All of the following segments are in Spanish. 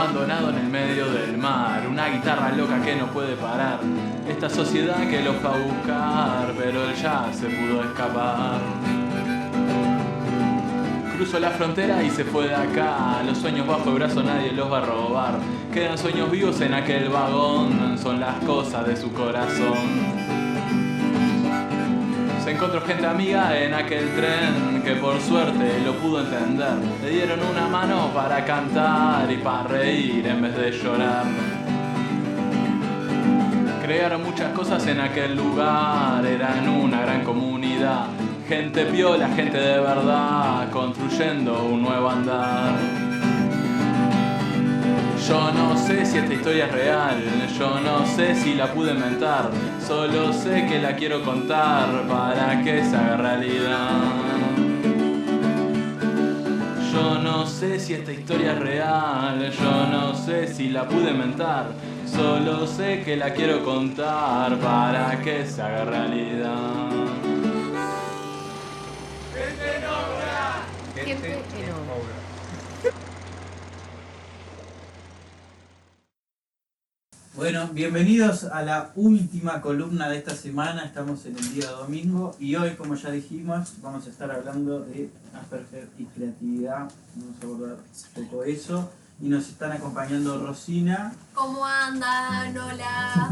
abandonado en el medio del mar, una guitarra loca que no puede parar, esta sociedad que lo fue a buscar, pero él ya se pudo escapar. Cruzó la frontera y se fue de acá, los sueños bajo el brazo nadie los va a robar, quedan sueños vivos en aquel vagón, son las cosas de su corazón. Se encontró gente amiga en aquel tren que por suerte lo pudo entender. Le dieron una mano para cantar y para reír en vez de llorar. Crearon muchas cosas en aquel lugar, eran una gran comunidad. Gente piola, gente de verdad, construyendo un nuevo andar. Yo no sé si esta historia es real, yo no sé si la pude inventar, solo sé que la quiero contar para que se haga realidad. Yo no sé si esta historia es real, yo no sé si la pude inventar, solo sé que la quiero contar para que se haga realidad. Gente en obra. Gente en obra. Bueno, bienvenidos a la última columna de esta semana. Estamos en el día domingo y hoy, como ya dijimos, vamos a estar hablando de Asperger y creatividad. Vamos a abordar un poco eso. Y nos están acompañando Rosina. ¿Cómo andan? Hola.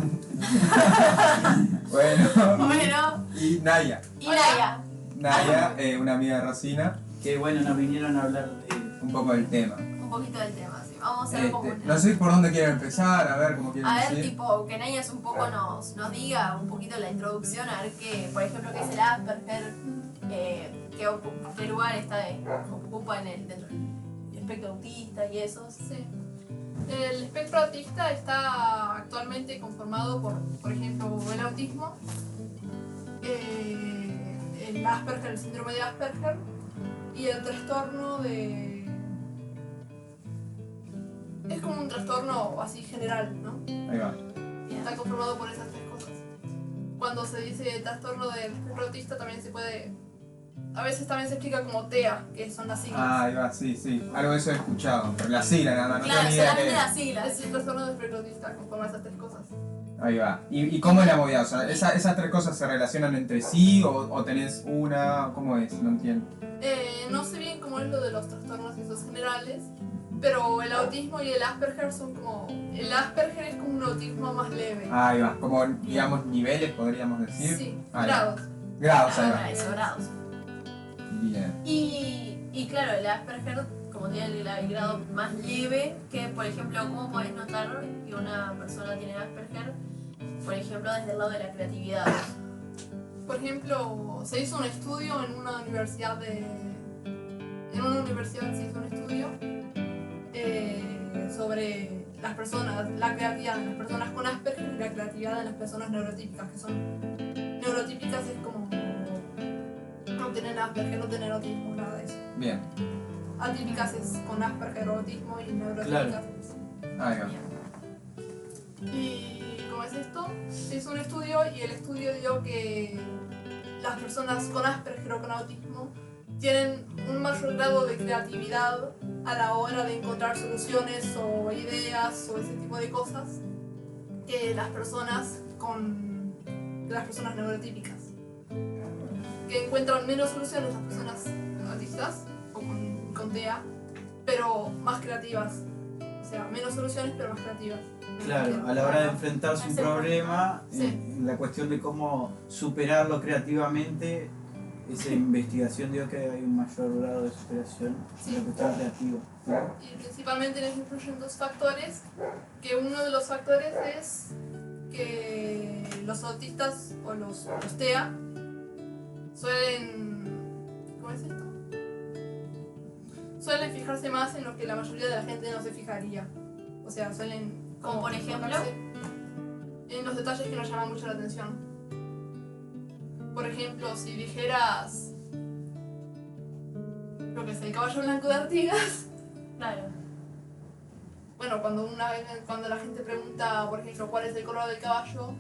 Bueno, y Naya. Y Naya. Naya, una amiga de Rosina, Que bueno, nos vinieron a hablar de... un poco del tema. Un poquito del tema, sí. Vamos a hacer como una... No sé por dónde quieren empezar, a ver cómo quieren A ver, decir. tipo, que Naya un poco nos diga un poquito la introducción, a ver qué, por ejemplo, qué es el Asperger, qué lugar ocupa dentro del espectro autista y eso. Sí. El espectro autista está actualmente conformado por ejemplo, el autismo, el Asperger, el síndrome de Asperger y el trastorno de... Es como un trastorno así general, ¿no? Ahí va. Y está conformado por esas tres cosas. Cuando se dice trastorno del espectro autista también se puede... A veces también se explica como TEA, que son las siglas. Ah, ahí va, sí, sí. Algo de eso he escuchado, pero la sigla nada más, no Claro, tenía ni idea solamente qué las Es siglas. el trastorno del espectro autista conforma esas tres cosas. Ahí va. ¿Y cómo es la movida? O sea, ¿esas tres cosas se relacionan entre sí o tenés una? ¿Cómo es? No entiendo. No sé bien cómo es lo de los trastornos esos generales, pero el autismo y el Asperger son como... El Asperger es como un autismo más leve. Ahí va. Como, digamos, niveles, podríamos decir. Sí, Ahí va. grados. Grados, ahí Ahora va. eso, grados. Bien. Y claro, el Asperger, como tiene el grado más leve, que por ejemplo, ¿cómo podés notar que una persona tiene Asperger? Por ejemplo, desde el lado de la creatividad. Por ejemplo, se hizo un estudio en una universidad se hizo un estudio sobre las personas, la creatividad de las personas con Asperger y la creatividad de las personas neurotípicas, que son... Neurotípicas es como no tener Asperger, no tener autismo, nada de eso. Bien. Atípicas es con Asperger, autismo y neurotípicas. Claro. Ahí va. Y ¿cómo es esto? Se hizo un estudio y el estudio dio que las personas con Asperger o con autismo tienen un mayor grado de creatividad a la hora de encontrar soluciones o ideas o ese tipo de cosas que las personas neurotípicas, que encuentran menos soluciones las personas autistas o con TEA, pero más creativas, o sea, menos soluciones pero más creativas. Claro, a la hora de enfrentarse a un problema, Sí. la cuestión de cómo superarlo creativamente, esa investigación dio que hay un mayor grado de superación en la cuestión creativa. Y principalmente les influyen dos factores, que uno de los factores es que los autistas o los TEA suelen... ¿Cómo es esto? Suelen fijarse más en lo que la mayoría de la gente no se fijaría. O sea, suelen... Como por ejemplo, enfocarse en los detalles que nos llaman mucho la atención. Por ejemplo, si dijeras... Lo que es el caballo blanco de Artigas. claro. Bueno, cuando la gente pregunta, por ejemplo, cuál es el color del caballo,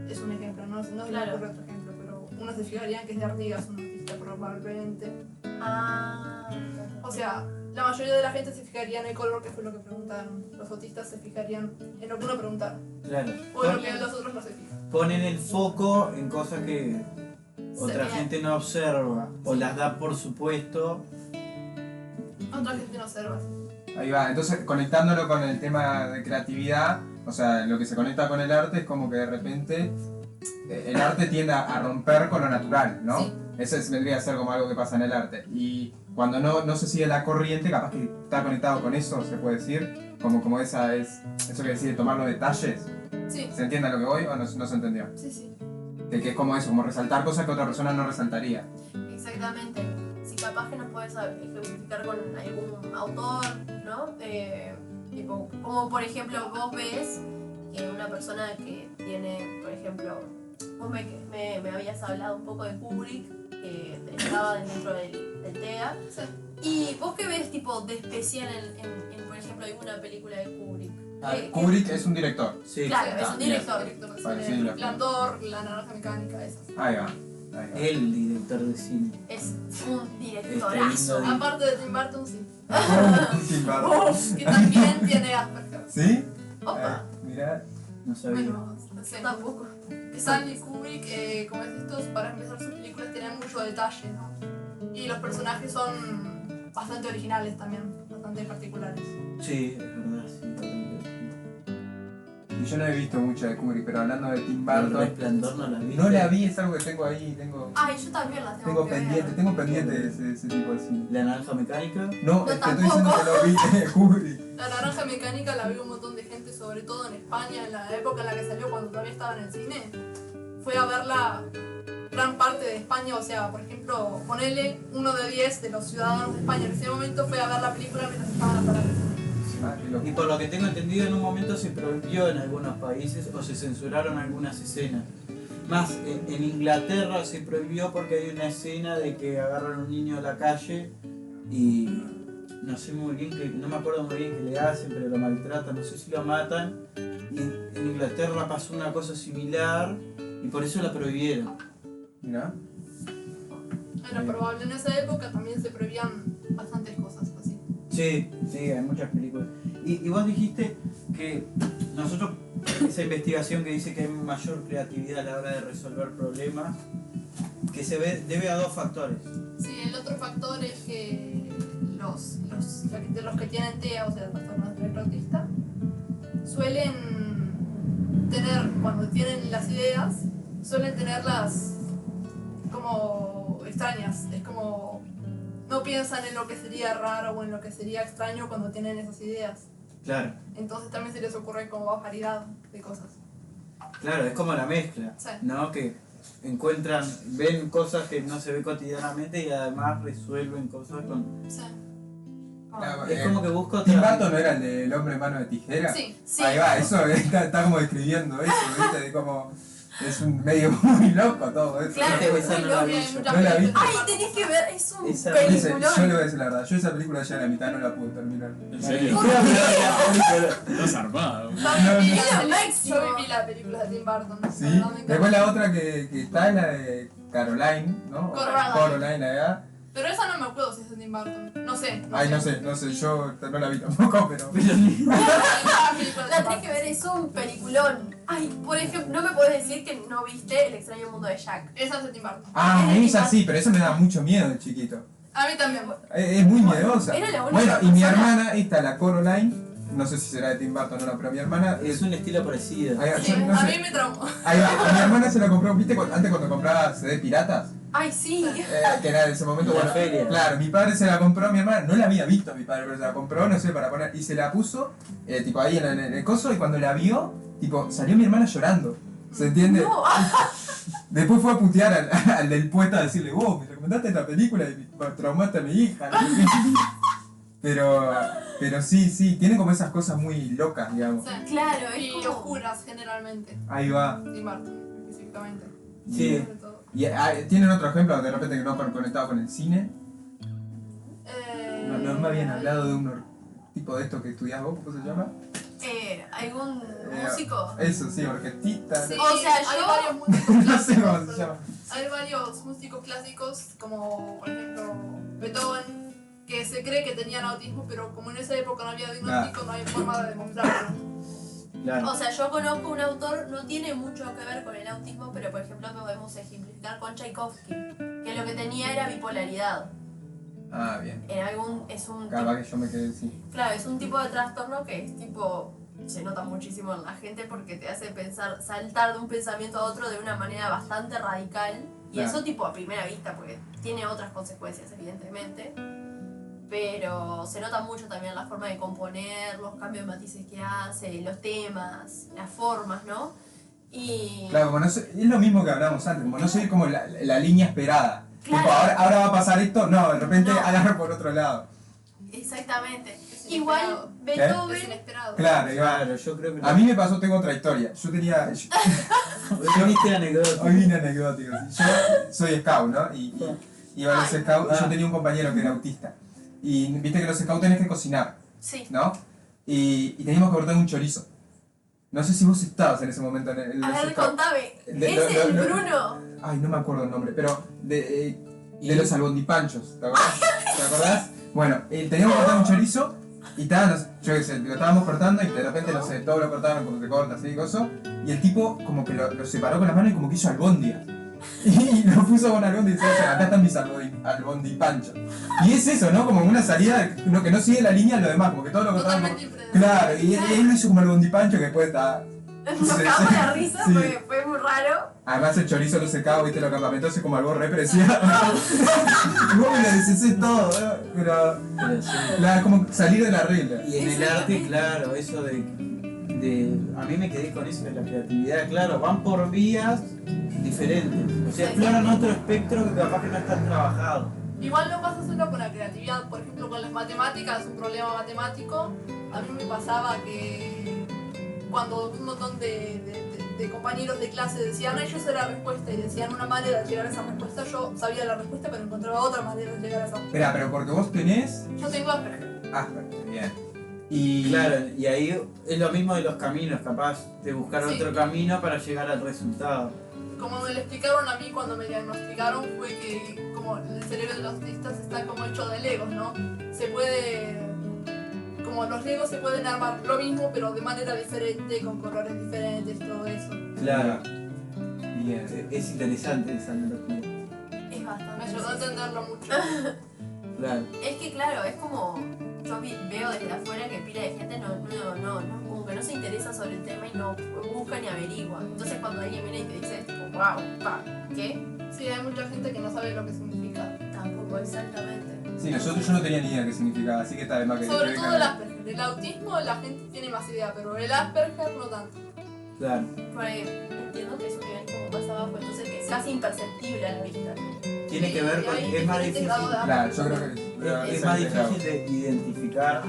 es un ejemplo, no se me Claro. ocurre otro ejemplo, pero uno se fijaría que es de Artigas, un artista probablemente. Ah, O sea, la mayoría de la gente se fijaría en el color, que fue lo que preguntaron. Los autistas se fijarían en lo que uno preguntaron. Claro. O en lo que los otros no se fijan. Ponen el foco en cosas que otra ve. gente no observa o las da por supuesto. Otra gente no observa. Ahí va, entonces conectándolo con el tema de creatividad, o sea, lo que se conecta con el arte es como que de repente el arte tiende a romper con lo natural, ¿no? Sí. Ese vendría a ser como algo que pasa en el arte. Y cuando no se sigue la corriente, capaz que está conectado con eso, se puede decir, como eso que decide tomar los detalles. Sí, ¿Se entiende a lo que voy o no se entendió? sí, sí. Que es como eso, como resaltar cosas que otra persona no resaltaría. Exactamente. Si capaz que nos puedes ejemplificar con algún autor, ¿no? Tipo, como por ejemplo vos ves que una persona que tiene, por ejemplo, vos me habías hablado un poco de Kubrick, que estaba dentro del TEA, Sí. y vos qué ves tipo de especial en, por ejemplo, alguna película de Kubrick. Kubrick es un director. Sí. Claro, es Ah, un bien. director. Director de Vale, cine, sí, el Resplandor, La Naranja Mecánica, esas. Ahí va. El director de cine. Es un Este directorazo. lindo Aparte de Tim Burton, sí. Sí, claro. Que también tiene Asperger. ¿Sí? Opa. Mirá. No sabía. Bueno, no sé. Tampoco. Stanley Kubrick, como es estos, para empezar sus películas tienen mucho detalle, ¿no? Y los personajes son bastante originales también, bastante particulares. Sí, es verdad, sí. totalmente. Y yo no he visto mucho de Kubrick, pero hablando de Tim El Burton, Resplandor no la vi. no la vi, es algo que tengo ahí, Ay, yo también la tengo que ver. tengo pendiente ese tipo de cine. La naranja mecánica. No, Yo es que estoy diciendo tampoco. que lo vi, Kubrick. La Naranja Mecánica la vio un montón de gente, sobre todo en España, en la época en la que salió, cuando todavía estaba en el cine. Fue a verla gran parte de España, o sea, por ejemplo, ponele 1 de 10 de los ciudadanos de España en ese momento fue a ver la película mientras estaban a la Ah, qué loco. Y por lo que tengo entendido, en un momento se prohibió en algunos países o se censuraron algunas escenas. Más, en Inglaterra se prohibió porque hay una escena de que agarran a un niño a la calle y no sé muy bien, no me acuerdo muy bien qué le hacen, pero lo maltratan, no sé si lo matan. Y en Inglaterra pasó una cosa similar y por eso la prohibieron. Mirá. Era probable, en esa época también se prohibían bastantes cosas así. Sí, sí, hay muchas películas. Y vos dijiste que nosotros, esa investigación que dice que hay mayor creatividad a la hora de resolver problemas, que se debe a dos factores. Sí, el otro factor es que los que tienen TEA, o sea, el trastorno del espectro autista, suelen tener, cuando tienen las ideas, suelen tenerlas como extrañas. Es como no piensan en lo que sería raro o en lo que sería extraño cuando tienen esas ideas. Claro, Entonces también se les ocurre como variedad de cosas. claro, es como la mezcla, Sí. ¿no? Que ven cosas que no se ve cotidianamente y además resuelven cosas con... Sí. Claro, Es como que busco Tim otra... Burton no era el del hombre mano de tijera. Sí. Sí. Ahí va, eso está como describiendo eso, ¿viste? De como es un medio muy loco todo eso. Claro, Esa muy no la loco. vi Hay yo. muchas No la vi. películas. Ay, tenés que ver, es un Esa- Dice, peliculón. yo le voy a decir la verdad, yo esa película ya a la mitad no la pude terminar. ¿En serio? Estás zarpado. Yo No, viví no. la- Lo máximo. Yo viví las películas de Tim Burton. Sí. La verdad me encanta. Después la otra que está es la de Caroline, ¿no? Coraline. Coraline, allá. Pero esa no me acuerdo si es de Tim Burton. No sé. Ay, no sé, yo no la vi tampoco, pero. La tenés que ver, es un peliculón. Ay, por ejemplo, no me podés decir que no viste El extraño mundo de Jack. Esa es de Tim Burton. Ah, esa sí, pero eso me da mucho miedo de chiquito. A mí también. Es muy miedosa. Era la única Bueno, y mi persona- hermana, esta, la Coraline, no sé si será de Tim Burton o no, pero mi hermana. Es un estilo parecido. Ahí, Sí, yo no a sé. mí me traumó. Ahí va, a mi hermana se la compró, ¿viste? Antes cuando compraba CD piratas, Ay, sí. que era en ese momento, La bueno, feria. claro, mi padre se la compró a mi hermana, no la había visto a mi padre, pero se la compró, no sé, para poner, y se la puso, tipo ahí en el coso, y cuando la vio, tipo, salió mi hermana llorando, ¿se entiende? No, Después fue a putear al del puesto a decirle, vos, me recomendaste esta película y traumaste a mi hija. Pero sí, tiene como esas cosas muy locas, digamos. Sí. claro, es Y como... oscuras generalmente. Ahí va. Tim Burton, específicamente. Sí. Sobre todo. Y tienen otro ejemplo, de repente que no conectado con el cine. No me habían hablado de un tipo de esto que estudiás vos, ¿cómo se llama? ¿Algún músico? Eso, sí, orquestita. Sí, O sea, hay yo- varios músicos No sé cómo clásicos. se llama. Hay varios músicos clásicos, como por ejemplo Beethoven, que se cree que tenían autismo, pero como en esa época no había diagnóstico, no hay forma de demostrarlo. Claro. O sea, yo conozco un autor, no tiene mucho que ver con el autismo, pero por ejemplo podemos ejemplificar con Tchaikovsky, que lo que tenía era bipolaridad. Ah, bien. Es un Capaz que yo me quedé así. Claro, es un tipo de trastorno que es tipo, se nota muchísimo en la gente porque te hace pensar, saltar de un pensamiento a otro de una manera bastante radical. Y Claro. eso tipo a primera vista, porque tiene otras consecuencias evidentemente. Pero se nota mucho también la forma de componer, los cambios de matices que hace, los temas, las formas, ¿no? Y... Claro, como no sé, es lo mismo que hablábamos antes, como no sé como la línea esperada. Claro. Tipo, ahora va a pasar esto, no, de repente No. agarra por otro lado. Exactamente. Es Igual inesperado. Es Beethoven... inesperado. Claro, Claro, yo creo que a mí me pasó, tengo otra historia. Yo tenía. hoy viniste anecdótico. Hoy vine anecdótico. ¿Sí? Yo soy scout, ¿no? Y iba a los Ay. scouts. Yo tenía un compañero que era autista. Y viste que los scouts tenés que cocinar, Sí. ¿no? Y teníamos que cortar un chorizo. No sé si vos estabas en ese momento en A los ver, scouts. contame. De- ¿Es el lo- Bruno? Ay, no me acuerdo el nombre, pero de los albondipanchos, ¿te acordás? ¿Te acordás? Bueno, teníamos que cortar un chorizo y yo qué sé, lo estábamos cortando y de repente, no sé, todo lo cortaban como se corta, así, coso. Y el tipo como que lo separó con las manos y como que hizo albóndigas. Y lo puso con albóndigas y dice, acá están mis albondipanchos. Y es eso, ¿no? Como una salida que no sigue la línea en lo demás, como que todo lo cortaban como... Totalmente impredecible. Claro, y él lo hizo como albondipancho que después está... Nos cagamos la risa, Sí. fue muy raro. Además el chorizo lo secaba, viste, los campamentos es como algo represivo. Y vos me lo deshaces todo, ¿no? Pero Pero sí. como salir de la regla. Y en el arte, claro, eso de a mí me quedé con eso de la creatividad, claro, van por vías diferentes. O sea, exploran otro espectro que capaz que no está trabajado. Igual no pasa solo con la creatividad, por ejemplo con las matemáticas, un problema matemático. A mí me pasaba que cuando un montón de compañeros de clase decían, "Ay, yo sé la respuesta", y decían una manera de llegar a esa respuesta, yo sabía la respuesta pero encontraba otra manera de llegar a esa respuesta. Espera, pero porque vos tenés... Yo tengo Asperger. bien. Y... Claro, y ahí es lo mismo de los caminos, capaz de buscar Sí. otro camino para llegar al resultado. Como me lo explicaron a mí cuando me diagnosticaron fue que como el cerebro de los autistas está como hecho de legos, ¿no? Se puede... Como los legos se pueden armar lo mismo pero de manera diferente, con colores diferentes, todo eso. Claro, Bien. es interesante esa analogía. Es Me bastante. ayudó a entenderlo mucho. Claro. Es que claro, es como. Yo veo desde afuera que pila de gente como que no se interesa sobre el tema y no busca ni averigua. Entonces cuando alguien viene y te dice, tipo, wow, pa, ¿qué? Sí, hay mucha gente que no sabe lo que significa. Tampoco exactamente. Sí, yo no tenía ni idea qué significaba, así que está de más que... Sobre todo el Asperger. El autismo la gente tiene más idea, pero el Asperger no tanto. Claro. Porque entiendo que es un nivel como más abajo, entonces que es casi imperceptible a la vista. Tiene que ver Y con. hay Es más diferentes difícil. grados de Claro, Asperger. yo creo que... Es más difícil de identificar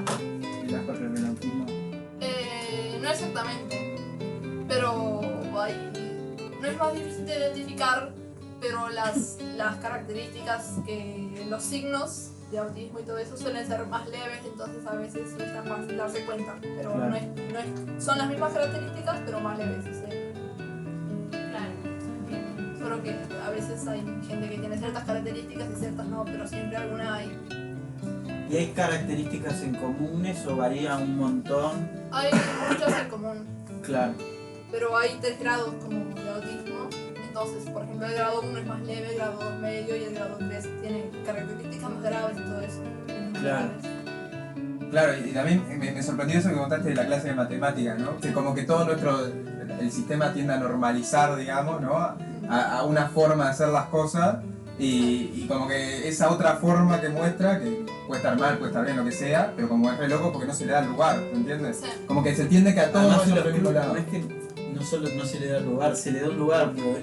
el Asperger del autismo. No exactamente, pero no es más difícil de identificar, pero las características que los signos de autismo y todo eso suelen ser más leves, entonces a veces no es tan fácil darse cuenta, pero Claro. no es, son las mismas características, pero más leves, o sea, Claro. solo que a veces hay gente que tiene ciertas características y ciertas no, pero siempre alguna hay. ¿Y hay características en comunes o varía un montón? Hay muchas en común. Claro. Pero hay 3 grados como de autismo. Entonces, por ejemplo, el grado 1 es más leve, el grado 2 medio y el grado 3 tiene características más graves y todo eso. Claro. Claro, y también me sorprendió eso que contaste de la clase de matemáticas, ¿no? Que como que todo el sistema tiende a normalizar, digamos, ¿no? A una forma de hacer las cosas y como que esa otra forma que muestra, que puede estar mal, puede estar bien, lo que sea, pero como es re loco porque no se le da lugar, ¿me entiendes? Sí. Como que se entiende que a todos Además, son los del mismo clubes, lado. no es que no solo no se le da lugar, se le da un lugar, pero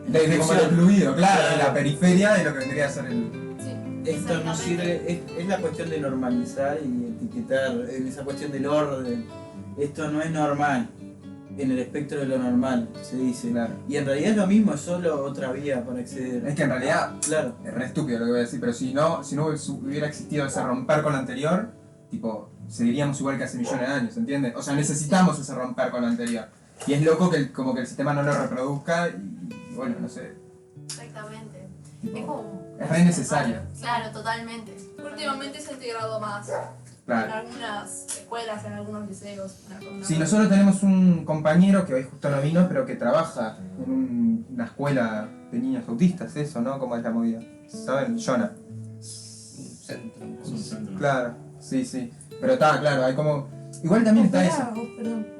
Desde como lo excluido, claro, Claro. en la periferia de lo que vendría a ser el... Sí. esto no sirve, es la cuestión de normalizar y etiquetar, en esa cuestión del orden. Esto no es normal, en el espectro de lo normal, se dice. Claro. Y en realidad es lo mismo, es solo otra vía para acceder. Es que en realidad Claro, es re estúpido lo que voy a decir, pero si no hubiera existido ese romper con lo anterior, tipo, seguiríamos igual que hace millones de años, ¿entiendes? O sea, necesitamos ese romper con lo anterior. Y es loco que como que el sistema no lo reproduzca y bueno, no sé. Exactamente. Tipo, Es como. es re necesario. Claro, totalmente. Últimamente se ha integrado más en Claro. algunas escuelas, en algunos liceos. Sí, nosotros tenemos un compañero que hoy justo no vino, pero que trabaja en una escuela de niños autistas, eso, ¿no? ¿Cómo es la movida? ¿Saben? Jonah. Es un centro. Claro, sí, sí. Pero está, claro, hay como... Igual también está eso.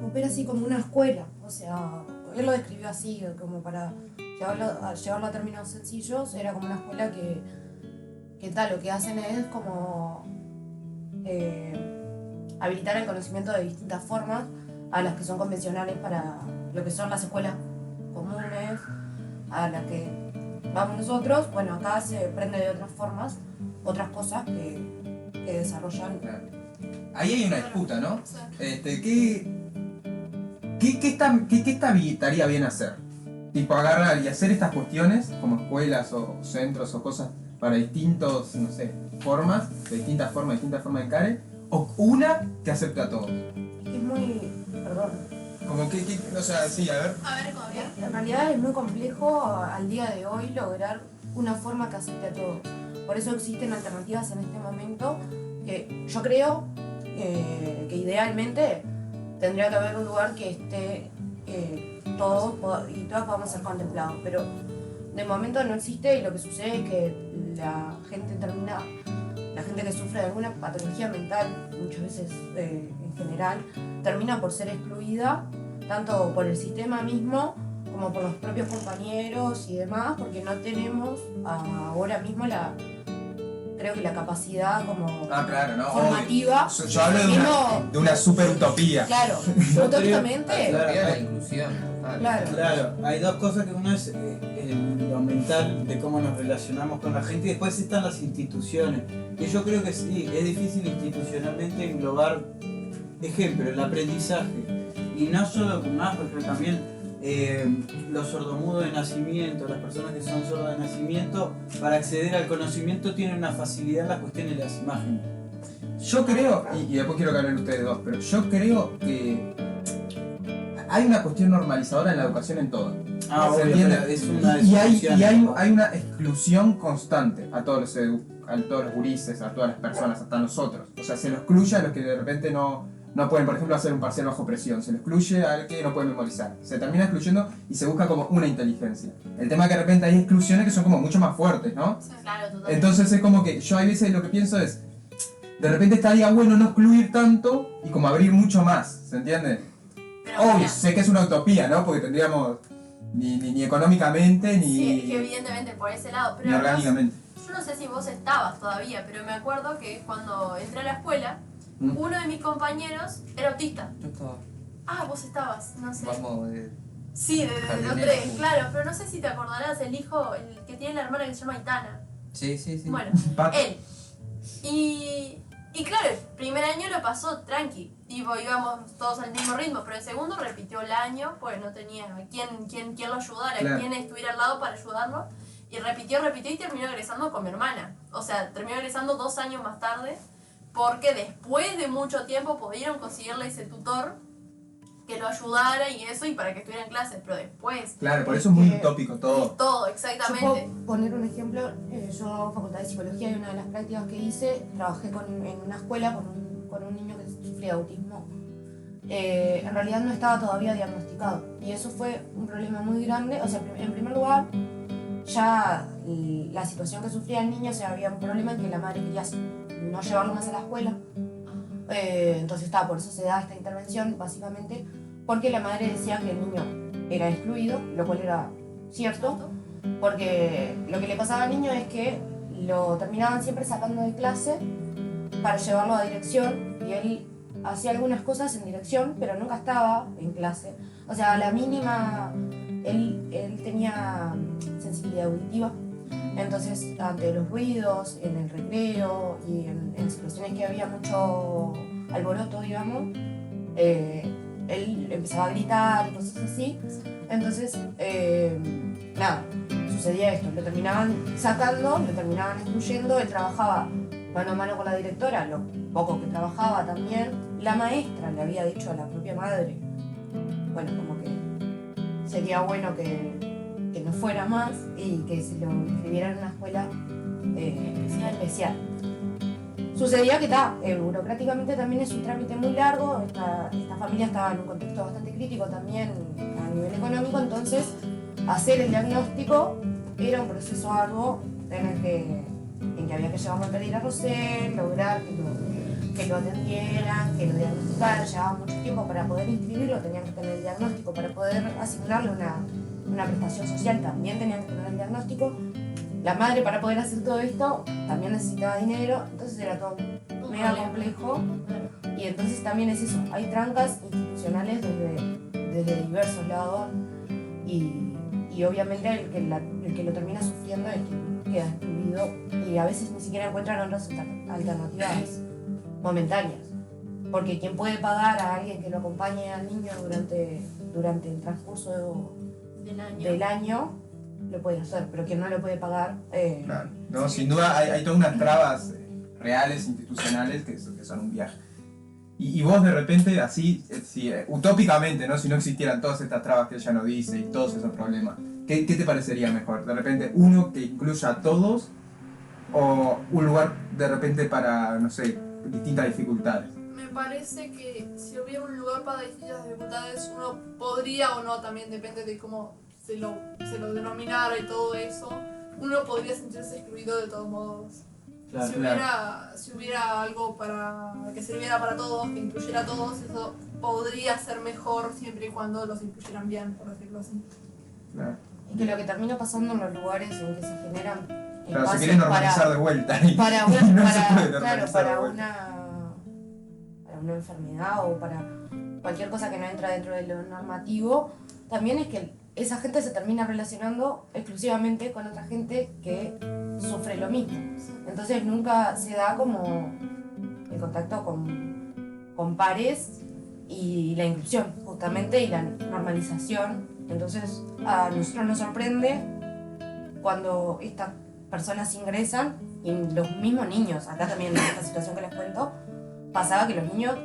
Opera así como una escuela, o sea, él lo describió así, como para llevarlo a términos sencillos, era como una escuela que tal, lo que hacen es como habilitar el conocimiento de distintas formas a las que son convencionales para lo que son las escuelas comunes, a las que vamos nosotros. Bueno, acá se aprende de otras formas, otras cosas que desarrollan. Claro. Ahí hay una disputa, ¿no? Sí. ¿Qué estaría bien hacer? Tipo agarrar y hacer estas cuestiones como escuelas o centros o cosas para distintos, no sé, formas, de distintas formas de encare, o una que acepte a todos. Es muy, perdón, Como que, o sea, sí, a ver. A ver, como bien. en realidad es muy complejo al día de hoy lograr una forma que acepte a todos. Por eso existen alternativas en este momento que yo creo que idealmente tendría que haber un lugar que esté todos y todas podamos ser contemplados, pero de momento no existe, y lo que sucede es que la gente que sufre de alguna patología mental, muchas veces en general, termina por ser excluida tanto por el sistema mismo como por los propios compañeros y demás, porque no tenemos ahora mismo creo que la capacidad como Claro, no. formativa. Yo hablo de una super utopía. Claro, Yo utópicamente, creo- La de inclusión. total. claro. Claro, hay dos cosas, que uno es lo mental, de cómo nos relacionamos con la gente, y después están las instituciones. Y yo creo que sí, es difícil institucionalmente englobar, ejemplo, el aprendizaje. Y no solo con Asperger, pero también los sordomudos de nacimiento, las personas que son sordas de nacimiento, para acceder al conocimiento tienen una facilidad en las cuestiones de las imágenes. Yo creo, y después quiero que hablen ustedes dos, pero yo creo que hay una cuestión normalizadora en la educación en todo. Ah, ¿Se obvio, entiende? pero es una Y discusión. hay una exclusión constante a todos los gurises, a todas las personas, hasta nosotros. O sea, se lo excluye a los que de repente no pueden, por ejemplo, hacer un parcial bajo presión. Se lo excluye al que no puede memorizar. Se termina excluyendo y se busca como una inteligencia. El tema es que de repente hay exclusiones que son como mucho más fuertes, ¿no? Claro, totalmente. Entonces es como que yo a veces lo que pienso es, de repente estaría bueno no excluir tanto y como abrir mucho más, ¿se entiende? Pero Obvio, mira, sé que es una utopía, ¿no? Porque tendríamos ni económicamente sí, que ni evidentemente por ese lado. Pero ni además, orgánicamente. yo no sé si vos estabas todavía, pero me acuerdo que cuando entré a la escuela, uno de mis compañeros era autista. Yo estaba. Ah, vos estabas, no sé. Vamos Sí, de los jardinero. tres, claro, pero no sé si te acordarás, el hijo, el que tiene la hermana que se llama Itana. Sí, sí, sí. Bueno, Pato. él. Y claro, el primer año lo pasó tranqui, íbamos todos al mismo ritmo, pero el segundo repitió el año, pues no tenía quien lo ayudara, Claro. quien estuviera al lado para ayudarlo, y repitió y terminó egresando con mi hermana. O sea, terminó egresando 2 años más tarde, porque después de mucho tiempo pudieron conseguirle ese tutor que lo ayudara y eso, y para que estuviera en clases, pero después, Claro, por eso es muy utópico todo. todo, Yo exactamente. puedo poner un ejemplo. Yo en Facultad de Psicología, y una de las prácticas que hice, trabajé en una escuela con un niño que sufría de autismo. En realidad no estaba todavía diagnosticado, y eso fue un problema muy grande. O sea, en primer lugar, ya la situación que sufría el niño, o sea, había un problema en que la madre quería no llevarlo más a la escuela. Entonces por eso se da esta intervención, básicamente, porque la madre decía que el niño era excluido, lo cual era cierto, porque lo que le pasaba al niño es que lo terminaban siempre sacando de clase para llevarlo a dirección, y él hacía algunas cosas en dirección, pero nunca estaba en clase. O sea, a la mínima, él tenía sensibilidad auditiva. Entonces, ante los ruidos, en el recreo y en situaciones que había mucho alboroto, digamos, él empezaba a gritar y cosas así. Entonces, nada, sucedía esto. Lo terminaban sacando, lo terminaban excluyendo. Él trabajaba mano a mano con la directora, lo poco que trabajaba también. La maestra le había dicho a la propia madre, bueno, como que sería bueno que no fuera más y que se lo inscribiera en una escuela especial. Sucedía que burocráticamente también es un trámite muy largo, esta familia estaba en un contexto bastante crítico también a nivel económico, entonces hacer el diagnóstico era un proceso arduo en que había que llevarlo a pedir a Rosell, lograr que lo atendieran, que lo diagnosticaran, llevaba mucho tiempo para poder inscribirlo, tenían que tener el diagnóstico, para poder asignarle una prestación social también tenían que tener el diagnóstico. La madre, para poder hacer todo esto, también necesitaba dinero, entonces era todo mega complejo. Y entonces también es eso, hay trancas institucionales desde diversos lados y obviamente el que lo termina sufriendo es quien queda excluido y a veces ni siquiera encuentran otras alternativas momentáneas. Porque quien puede pagar a alguien que lo acompañe al niño durante el transcurso del año lo puede hacer, pero quien no lo puede pagar... Claro. No, sin duda hay todas unas trabas reales, institucionales, que son un viaje. Y vos de repente, así, utópicamente, ¿no? Si no existieran todas estas trabas que ella nos dice y todos esos problemas, ¿qué te parecería mejor? ¿De repente uno que incluya a todos o un lugar de repente para, no sé, distintas dificultades? Me parece que si hubiera un lugar para distintas dificultades, uno podría o no, también depende de cómo se lo denominara y todo eso, uno podría sentirse excluido de todos modos. Claro, Si hubiera algo que sirviera para todos, que incluyera a todos, eso podría ser mejor siempre y cuando los incluyeran bien, por decirlo así. Claro. Y que lo que termina pasando en los lugares en que se generan Claro, se quiere normalizar de vuelta. Y para no se puede claro, normalizar para de vuelta. una enfermedad o para cualquier cosa que no entra dentro de lo normativo, también es que esa gente se termina relacionando exclusivamente con otra gente que sufre lo mismo. Entonces nunca se da como el contacto con pares y la inclusión, justamente, y la normalización. Entonces a nosotros nos sorprende cuando estas personas ingresan y los mismos niños, acá también en esta situación que les cuento, pasaba que los niños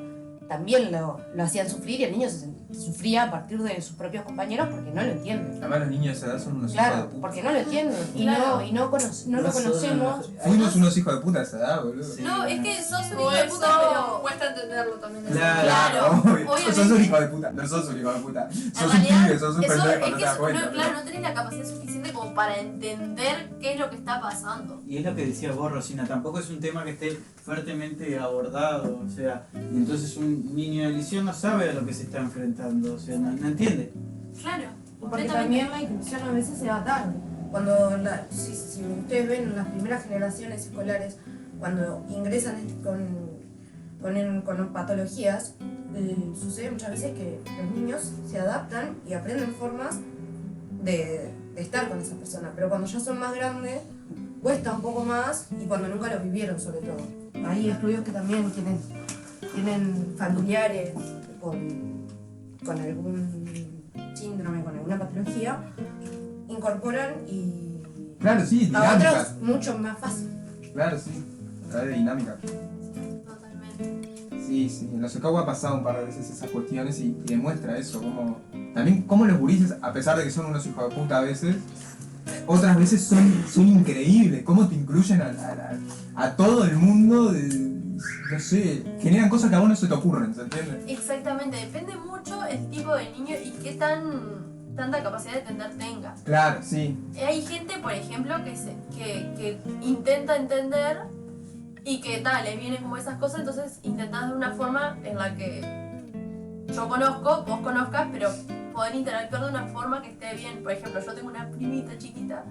también lo hacían sufrir y el niño sufría a partir de sus propios compañeros porque no lo entienden. Además los niños de esa edad son unos hijos de Claro, puta. porque no lo entienden y Claro. no lo conocemos. Fuimos unos hijos de puta de esa edad, boludo. Sí. No, es que sos un O hijo de eso puta, pero... cuesta entenderlo también. Claro, Obvio. obviamente. Sos un hijo de puta, no sos un hijo de puta. Sos un realidad, pibe, sos un eso pendejo, es no que te das cuenta. no, claro, no tenés la capacidad suficiente como para entender qué es lo que está pasando. Y es lo que decías vos, Rosina, tampoco es un tema que esté fuertemente abordado, o sea, y entonces un niño de liceo no sabe a lo que se está enfrentando, o sea, no entiende. Claro, Porque completamente. también la inclusión a veces se da tarde. Cuando si ustedes ven en las primeras generaciones escolares, cuando ingresan con patologías, sucede muchas veces que los niños se adaptan y aprenden formas de estar con esa persona. Pero cuando ya son más grandes, cuesta un poco más y cuando nunca lo vivieron sobre todo. Hay estudios que también tienen familiares con algún síndrome, con alguna patología, incorporan y Claro, sí, a dinámicas. otros mucho más fácil. Claro, sí. A través de dinámica. Totalmente. Sí, en los ECAU ha pasado un par de veces esas cuestiones y demuestra eso, también cómo los gurises, a pesar de que son unos hijos de puta a veces, otras veces son increíbles, cómo te incluyen a todo el mundo, no sé, generan cosas que a vos no se te ocurren, ¿se entiende? Exactamente, depende mucho el tipo de niño y qué tanta capacidad de entender tenga. Claro, sí. Hay gente, por ejemplo, que intenta entender y que le vienen como esas cosas, entonces intentás de una forma en la que yo conozco, vos conozcas, pero poder interactuar de una forma que esté bien. Por ejemplo, yo tengo una primita chiquita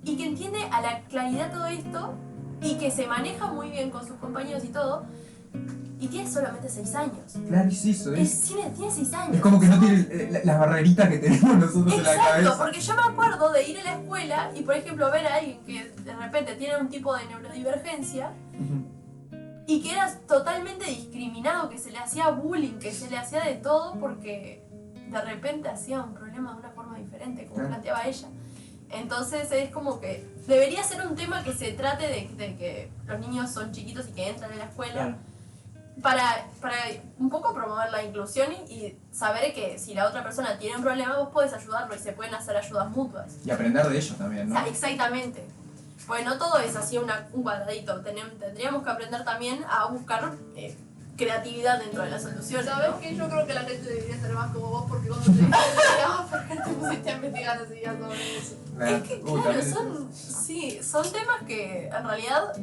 y que entiende a la claridad todo esto y que se maneja muy bien con sus compañeros y todo, y tiene solamente 6 años. Claro, es eso, Tiene 6 años. es como que no tiene las barreritas que tenemos nosotros en la Exacto, cabeza. porque yo me acuerdo de ir a la escuela y, por ejemplo, ver a alguien que de repente tiene un tipo de neurodivergencia Ujú. y que era totalmente discriminado, que se le hacía bullying, que se le hacía de todo porque de repente hacía un problema de una forma diferente, como Claro. planteaba ella. Entonces es como que debería ser un tema que se trate de que los niños son chiquitos y que entran en la escuela. Claro. para un poco promover la inclusión y saber que si la otra persona tiene un problema, vos podés ayudarlo y se pueden hacer ayudas mutuas. Y aprender de ellos también, O ¿no? sea, exactamente. Pues no todo es así un cuadradito. Tendríamos que aprender también a buscar creatividad dentro de la solución. ¿Sabes ¿no? qué? Yo creo que la gente debería ser más como vos porque cuando te dije te pusiste a investigar enseguida sobre eso. Es que claro, son temas que en realidad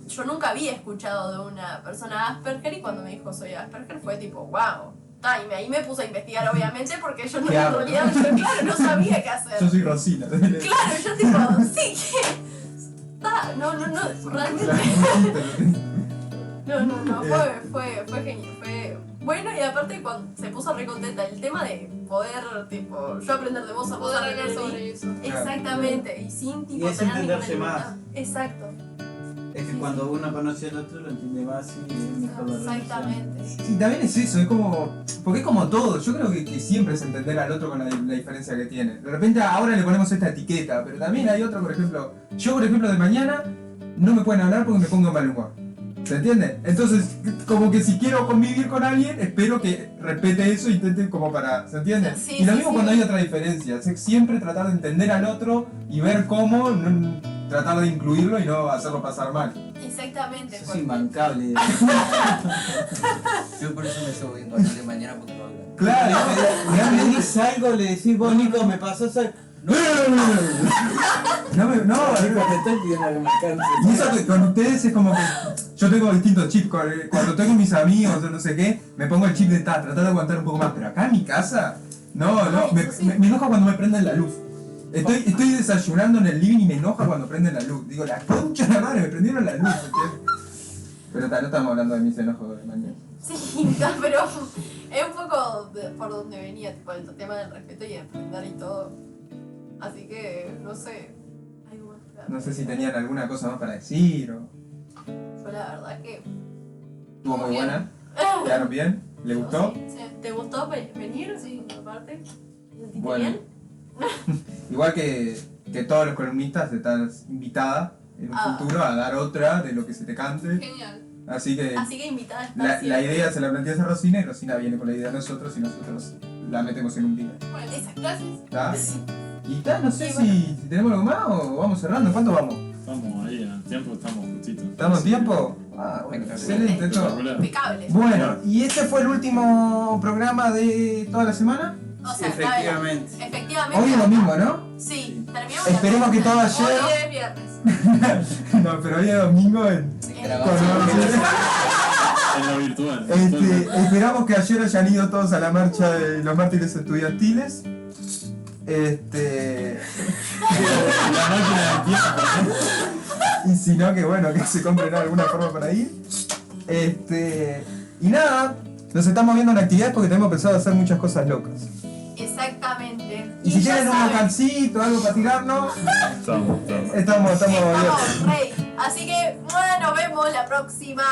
yo nunca había escuchado de una persona Asperger y cuando me dijo soy Asperger fue tipo, wow. Y ahí me puse a investigar obviamente porque yo no, ¿Qué en hago? realidad no sabía qué hacer. Yo soy Rosina. Claro, yo tipo, sí, ¿qué? No, realmente. No, fue genial, fue bueno y aparte cuando se puso re contenta el tema de poder, tipo, yo aprender de vos a vos Poder aprender hablar de mí. sobre eso. Exactamente, y sin tipo Y es tener ninguna entenderse más. dificultad. Exacto, Es que cuando uno conoce al otro lo entiende más y es mejor la relación. exactamente. Y también es eso, es como. Porque es como todo. Yo creo que siempre es entender al otro con la diferencia que tiene. De repente ahora le ponemos esta etiqueta, pero también hay otro, por ejemplo. Yo, por ejemplo, de mañana no me pueden hablar porque me pongo en mal humor. ¿Se entiende? Entonces, como que si quiero convivir con alguien, espero que respete eso e intente como para. ¿Se entiende? Sí, y lo sí, mismo sí. cuando hay otra diferencia. Es siempre tratar de entender al otro y ver cómo tratar de incluirlo y no hacerlo pasar mal. Exactamente. Eso es porque- imbancable. Yo por eso me subo viendo a de mañana porque no hablan. Claro, Ya me decís algo, le decís vos, Nico, me pasás algo. no, No, Nico, te estoy pidiendo que me alcance. y eso que con ustedes es como que yo tengo distintos chips. Cuando tengo mis amigos o no sé qué, me pongo el chip de tratar de aguantar un poco más. Pero acá en mi casa, no, Ay, me, eso sí. me enoja cuando me prenden la luz. Estoy desayunando en el living y me enoja cuando prenden la luz. Digo, la concha de la madre, me prendieron la luz. ¿Entiendes? Pero no estamos hablando de mis enojos de mañana. Sí, no, pero es un poco por donde venía, tipo el tema del respeto y aprender y todo. Así que, no sé. Algo más para- No sé si tenían alguna cosa más para decir o. Yo la verdad que. Estuvo muy Bien. buena. ¿Quedaron bien? ¿Le gustó? Sí. ¿Te gustó venir? Sí, aparte. ¿Te sentiste Bueno. bien? Igual que todos los columnistas estás invitada en un Ah. futuro a dar otra de lo que se te cante. Genial. Así que Así que invitada está. la idea se la planteas a Rosina y Rosina viene con la idea de nosotros y nosotros la metemos en un día. Bueno, Exacto. gracias. ¿Está? Sí. Y está, no sé Sí, si tenemos algo más o vamos cerrando. ¿Cuánto vamos? Estamos ahí en el tiempo, estamos justitos. ¿Estamos en tiempo? Ah, bueno, excelente todo. Espectacular. Impecable. Bueno, y este fue el último programa de toda la semana. O sea, Efectivamente. efectivamente. Hoy es domingo, ¿no? Sí, terminamos. Esperemos que todo Hoy ayer. es viernes. No, pero hoy es domingo en. En lo virtual. Esperamos que ayer hayan ido todos a la marcha de los mártires estudiantiles. La máquina del tiempo. Y si no, que bueno, que se compren alguna forma para ir. Y nada, nos estamos viendo en actividades porque tenemos pensado hacer muchas cosas locas. Exactamente. Y si ya tienen un saben, bocancito, algo para tirarnos, Estamos. estamos estamos bien. rey. Así que, bueno, nos vemos la próxima.